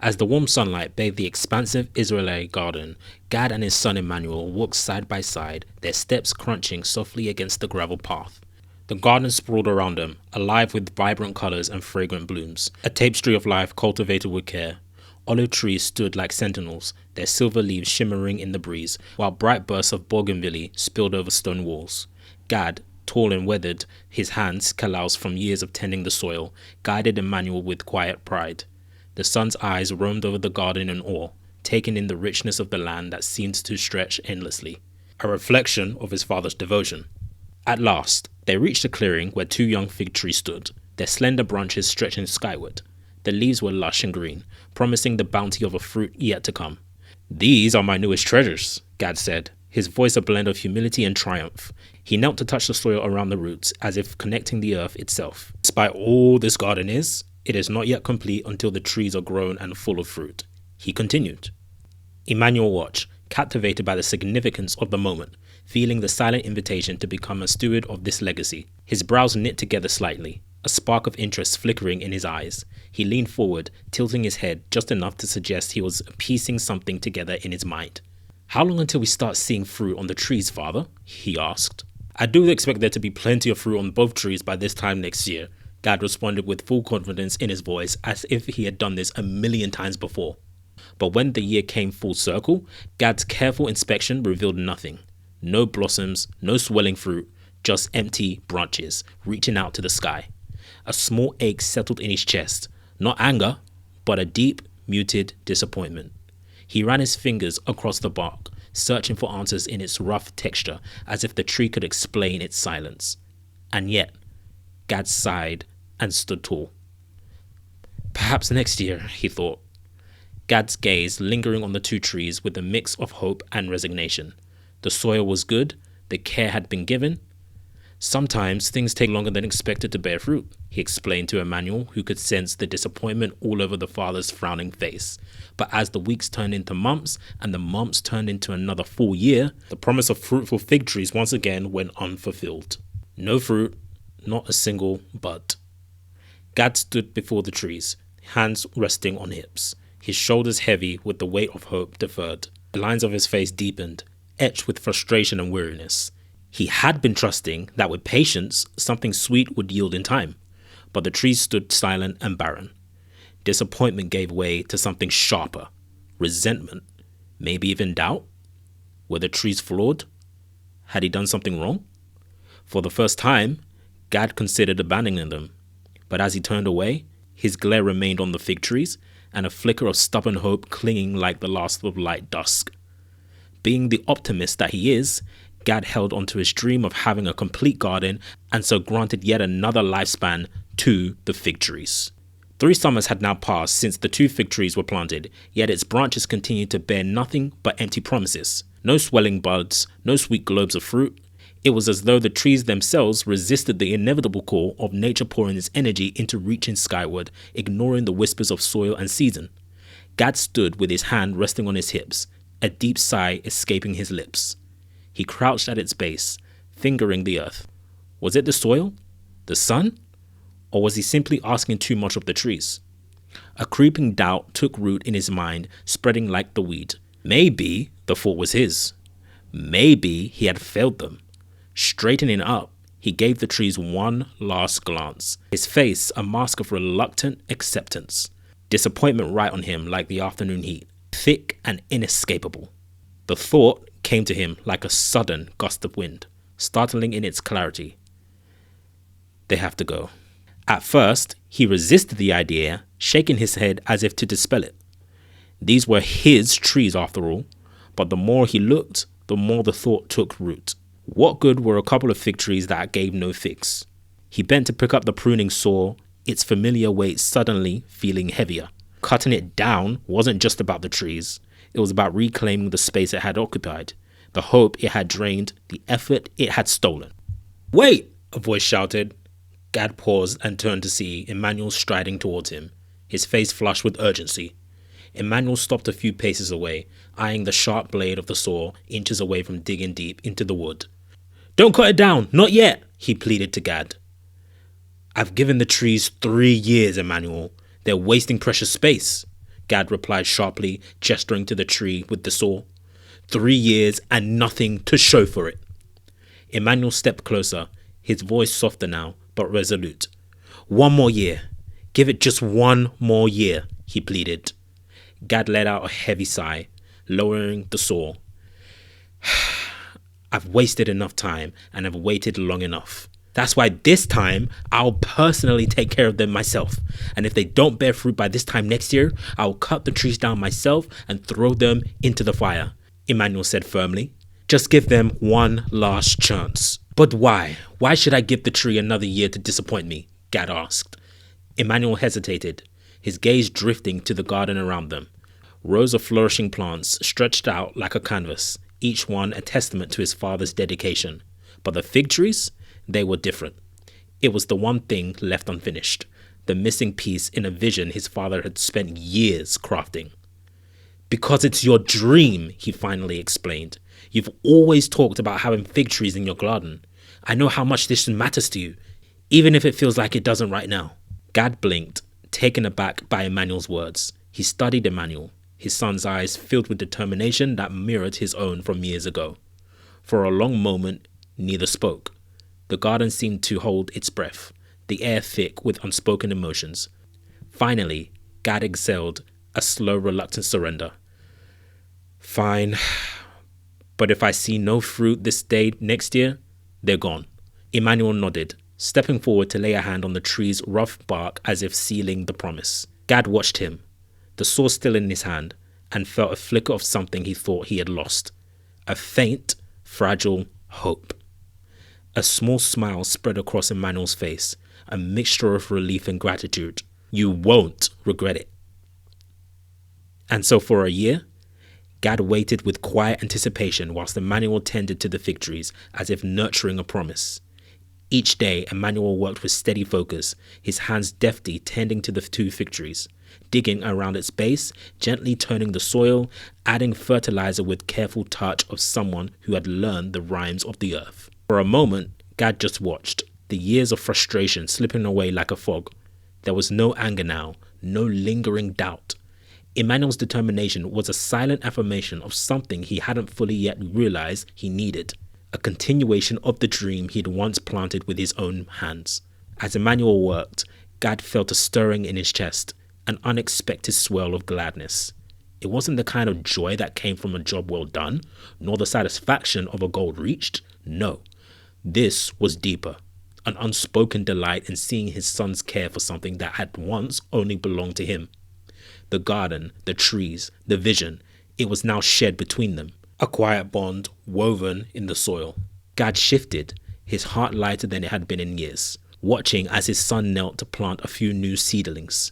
As the warm sunlight bathed the expansive Israeli garden, Gad and his son Emmanuel walked side by side, their steps crunching softly against the gravel path. The garden sprawled around them, alive with vibrant colors and fragrant blooms, a tapestry of life cultivated with care. Olive trees stood like sentinels, their silver leaves shimmering in the breeze, while bright bursts of bougainvillea spilled over stone walls. Gad, tall and weathered, his hands calloused from years of tending the soil, guided Emmanuel with quiet pride. The son's eyes roamed over the garden in awe, taking in the richness of the land that seemed to stretch endlessly, a reflection of his father's devotion. At last, they reached a clearing where two young fig trees stood, their slender branches stretching skyward. The leaves were lush and green, promising the bounty of a fruit yet to come. "These are my newest treasures," Gad said, his voice a blend of humility and triumph. He knelt to touch the soil around the roots, as if connecting the earth itself. "Despite all this garden is, it is not yet complete until the trees are grown and full of fruit," he continued. Emmanuel watched, captivated by the significance of the moment, feeling the silent invitation to become a steward of this legacy. His brows knit together slightly, a spark of interest flickering in his eyes. He leaned forward, tilting his head just enough to suggest he was piecing something together in his mind. "How long until we start seeing fruit on the trees, Father?" he asked. "I do expect there to be plenty of fruit on both trees by this time next year," Gad responded with full confidence in his voice, as if he had done this 1,000,000 times before. But when the year came full circle, Gad's careful inspection revealed nothing. No blossoms, no swelling fruit, just empty branches reaching out to the sky. A small ache settled in his chest, not anger, but a deep, muted disappointment. He ran his fingers across the bark, searching for answers in its rough texture, as if the tree could explain its silence. And yet, Gad sighed and stood tall. "Perhaps next year," he thought. Gad's gaze lingering on the two trees with a mix of hope and resignation. The soil was good, the care had been given. "Sometimes things take longer than expected to bear fruit," he explained to Emmanuel, who could sense the disappointment all over the father's frowning face. But as the weeks turned into months, and the months turned into another full year, the promise of fruitful fig trees once again went unfulfilled. No fruit, not a single bud. Gad stood before the trees, hands resting on hips, his shoulders heavy with the weight of hope deferred. The lines of his face deepened, etched with frustration and weariness. He had been trusting that with patience, something sweet would yield in time, but the trees stood silent and barren. Disappointment gave way to something sharper, resentment, maybe even doubt. Were the trees flawed? Had he done something wrong? For the first time, Gad considered abandoning them, but as he turned away, his glare remained on the fig trees, and a flicker of stubborn hope clinging like the last of light dusk. Being the optimist that he is, Gad held onto his dream of having a complete garden, and so granted yet another lifespan to the fig trees. 3 summers had now passed since the 2 fig trees were planted, yet its branches continued to bear nothing but empty promises. No swelling buds, no sweet globes of fruit. It was as though the trees themselves resisted the inevitable call of nature pouring its energy into reaching skyward, ignoring the whispers of soil and season. Gad stood with his hand resting on his hips, a deep sigh escaping his lips. He crouched at its base, fingering the earth. Was it the soil? The sun? Or was he simply asking too much of the trees? A creeping doubt took root in his mind, spreading like the weed. Maybe the fault was his. Maybe he had failed them. Straightening up, he gave the trees one last glance, his face a mask of reluctant acceptance. Disappointment right on him like the afternoon heat, thick and inescapable. The thought came to him like a sudden gust of wind, startling in its clarity. They have to go. At first, he resisted the idea, shaking his head as if to dispel it. These were his trees after all, but the more he looked, the more the thought took root. What good were a couple of fig trees that gave no figs? He bent to pick up the pruning saw, its familiar weight suddenly feeling heavier. Cutting it down wasn't just about the trees. It was about reclaiming the space it had occupied, the hope it had drained, the effort it had stolen. "Wait!" a voice shouted. Gad paused and turned to see Emmanuel striding towards him, his face flushed with urgency. Emmanuel stopped a few paces away, eyeing the sharp blade of the saw inches away from digging deep into the wood. "Don't cut it down, not yet," he pleaded to Gad. "I've given the trees 3 years, Emmanuel. They're wasting precious space." Gad replied sharply, gesturing to the tree with the saw. 3 years and nothing to show for it. Emmanuel stepped closer, his voice softer now, but resolute. 1 more year. Give it just 1 more year, he pleaded. Gad let out a heavy sigh, lowering the saw. I've wasted enough time and I've waited long enough. That's why this time I'll personally take care of them myself. And if they don't bear fruit by this time next year, I'll cut the trees down myself and throw them into the fire, Emmanuel said firmly. Just give them one last chance. But why? Why should I give the tree another year to disappoint me? Gad asked. Emmanuel hesitated, his gaze drifting to the garden around them. Rows of flourishing plants stretched out like a canvas, each one a testament to his father's dedication. But the fig trees? They were different. It was the one thing left unfinished, the missing piece in a vision his father had spent years crafting. Because it's your dream, he finally explained. You've always talked about having fig trees in your garden. I know how much this matters to you, even if it feels like it doesn't right now. Gad blinked, taken aback by Emmanuel's words. He studied Emmanuel, his son's eyes filled with determination that mirrored his own from years ago. For a long moment, neither spoke. The garden seemed to hold its breath, the air thick with unspoken emotions. Finally, Gad exhaled a slow, reluctant surrender. Fine, but if I see no fruit this day next year, they're gone. Emmanuel nodded, stepping forward to lay a hand on the tree's rough bark as if sealing the promise. Gad watched him, the saw still in his hand, and felt a flicker of something he thought he had lost. A faint, fragile hope. A small smile spread across Emmanuel's face, a mixture of relief and gratitude. You won't regret it. And so for a year, Gad waited with quiet anticipation whilst Emmanuel tended to the fig trees as if nurturing a promise. Each day, Emmanuel worked with steady focus, his hands deftly tending to the 2 fig trees, digging around its base, gently turning the soil, adding fertilizer with careful touch of someone who had learned the rhymes of the earth. For a moment, Gad just watched, the years of frustration slipping away like a fog. There was no anger now, no lingering doubt. Emmanuel's determination was a silent affirmation of something he hadn't fully yet realized he needed, a continuation of the dream he'd once planted with his own hands. As Emmanuel worked, Gad felt a stirring in his chest, an unexpected swell of gladness. It wasn't the kind of joy that came from a job well done, nor the satisfaction of a goal reached. No, this was deeper, an unspoken delight in seeing his sons care for something that had once only belonged to him. The garden, the trees, the vision, it was now shared between them, a quiet bond woven in the soil. Gad shifted, his heart lighter than it had been in years, watching as his son knelt to plant a few new seedlings.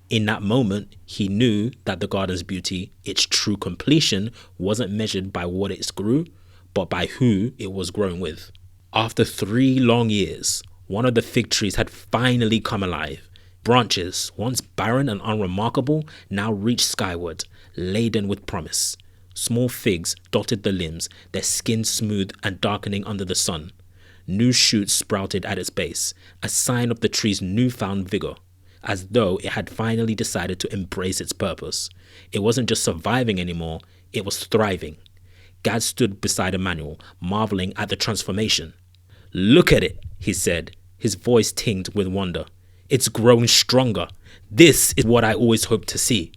In that moment, he knew that the garden's beauty, its true completion, wasn't measured by what it grew, but by who it was grown with. After 3 long years, one of the fig trees had finally come alive. Branches, once barren and unremarkable, now reached skyward, laden with promise. Small figs dotted the limbs, their skin smooth and darkening under the sun. New shoots sprouted at its base, a sign of the tree's newfound vigor, as though it had finally decided to embrace its purpose. It wasn't just surviving anymore, it was thriving. Gad stood beside Emmanuel, marveling at the transformation. "Look at it," he said, his voice tinged with wonder. "It's grown stronger. This is what I always hoped to see."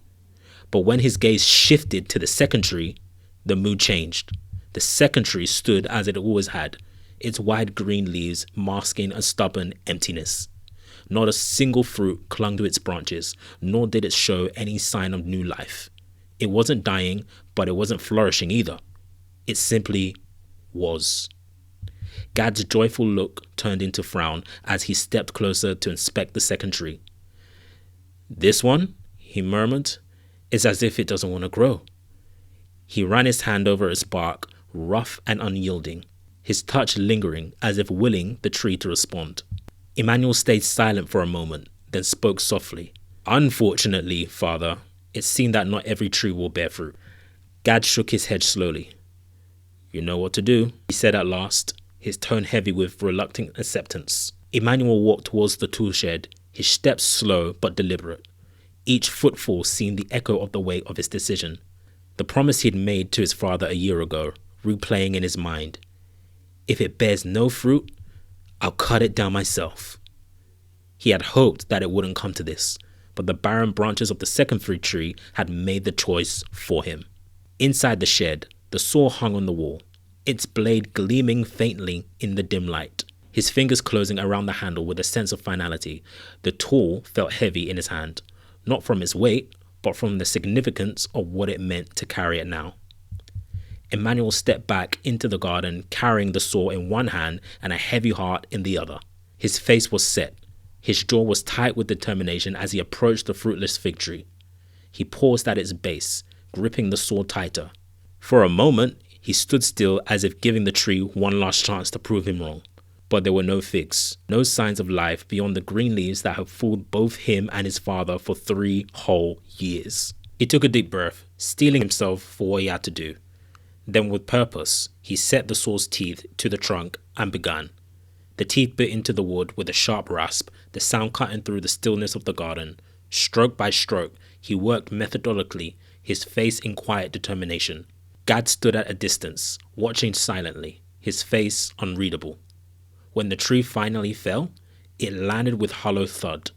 But when his gaze shifted to the second tree, the mood changed. The second tree stood as it always had, its wide green leaves masking a stubborn emptiness. Not a single fruit clung to its branches, nor did it show any sign of new life. It wasn't dying, but it wasn't flourishing either. It simply was. Gad's joyful look turned into frown as he stepped closer to inspect the second tree. "This one," he murmured, "is as if it doesn't want to grow." He ran his hand over its bark, rough and unyielding, his touch lingering as if willing the tree to respond. Emmanuel stayed silent for a moment, then spoke softly. "Unfortunately, Father, it seemed that not every tree will bear fruit." Gad shook his head slowly. "You know what to do," he said at last, his tone heavy with reluctant acceptance. Emmanuel walked towards the tool shed, his steps slow but deliberate. Each footfall seemed the echo of the weight of his decision. The promise he'd made to his father a year ago, replaying in his mind. If it bears no fruit, I'll cut it down myself. He had hoped that it wouldn't come to this, but the barren branches of the second fig tree had made the choice for him. Inside the shed, the saw hung on the wall, its blade gleaming faintly in the dim light. His fingers closing around the handle with a sense of finality, the tool felt heavy in his hand, not from its weight, but from the significance of what it meant to carry it now. Emmanuel stepped back into the garden, carrying the saw in one hand and a heavy heart in the other. His face was set. His jaw was tight with determination as he approached the fruitless fig tree. He paused at its base, gripping the saw tighter. For a moment, he stood still as if giving the tree one last chance to prove him wrong. But there were no figs, no signs of life beyond the green leaves that had fooled both him and his father for 3 whole years. He took a deep breath, steeling himself for what he had to do. Then with purpose, he set the saw's teeth to the trunk and began. The teeth bit into the wood with a sharp rasp, the sound cutting through the stillness of the garden. Stroke by stroke, he worked methodically, his face in quiet determination. Gad stood at a distance, watching silently, his face unreadable. When the tree finally fell, it landed with hollow thud,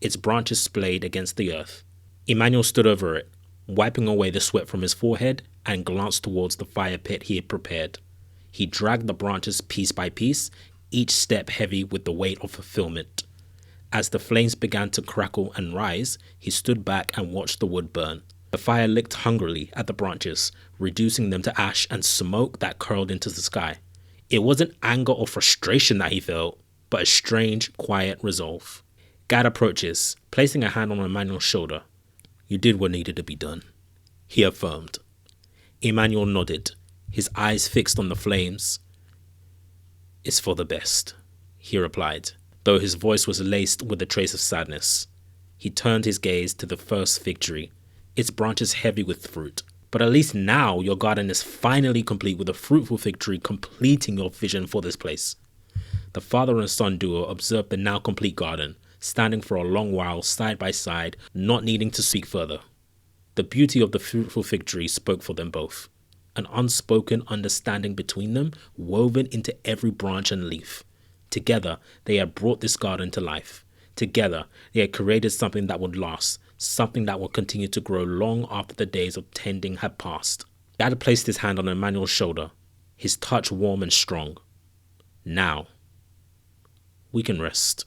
its branches splayed against the earth. Emmanuel stood over it, wiping away the sweat from his forehead, and glanced towards the fire pit he had prepared. He dragged the branches piece by piece, each step heavy with the weight of fulfillment. As the flames began to crackle and rise, he stood back and watched the wood burn. The fire licked hungrily at the branches, reducing them to ash and smoke that curled into the sky. It wasn't anger or frustration that he felt, but a strange, quiet resolve. Gad approaches, placing a hand on Emmanuel's shoulder. "You did what needed to be done," he affirmed. Emmanuel nodded, his eyes fixed on the flames. "It's for the best," he replied, though his voice was laced with a trace of sadness. He turned his gaze to the first fig tree, its branches heavy with fruit. "But at least now your garden is finally complete, with a fruitful fig tree completing your vision for this place." The father and son duo observed the now complete garden, standing for a long while side by side, not needing to speak further. The beauty of the fruitful fig tree spoke for them both, an unspoken understanding between them woven into every branch and leaf. Together, they had brought this garden to life. Together, they had created something that would last, something that would continue to grow long after the days of tending had passed. Dad placed his hand on Emmanuel's shoulder, his touch warm and strong. "Now, we can rest."